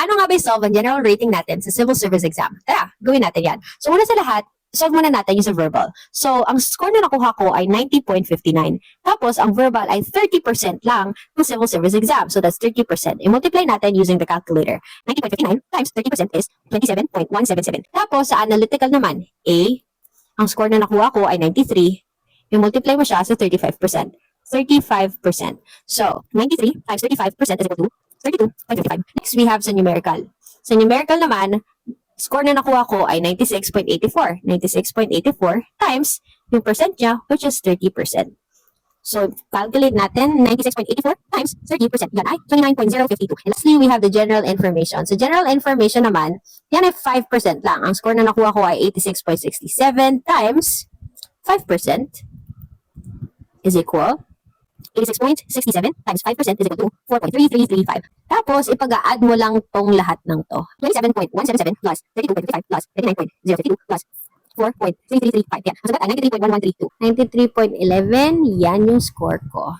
paano nga ba i-solve ang general rating natin sa civil service exam? Tara, gawin natin yan. So, una sa lahat, solve muna natin yung sa verbal. So, ang score na nakuha ko ay 90.59. Tapos, ang verbal ay 30% lang ng civil service exam. So, that's 30%. I-multiply natin using the calculator. 90.59 times 30% is 27.177. Tapos, sa analytical naman, A, ang score na nakuha ko ay 93. I-multiply mo siya sa 35%. 35%. So, 93 times 35% is equal to 32.55. Next, we have sa numerical. Sa numerical naman, score na nakuha ko ay 96.84. 96.84 times yung percent niya, which is 30%. So, calculate natin 96.84 times 30%. Yan ay 29.052. And lastly, we have the general information. So, general information naman, yan ay 5% lang. Ang score na nakuha ko ay 86.67 times 5% is equal 86.67 times 5% is equal to 4.3335. Tapos, ipag-a-add mo lang tong lahat ng to. 27.177 plus 32.55 plus 39.052 plus 4.3335. Yan. Ang sagot ay 93.1132. 93.11, yan yung score ko.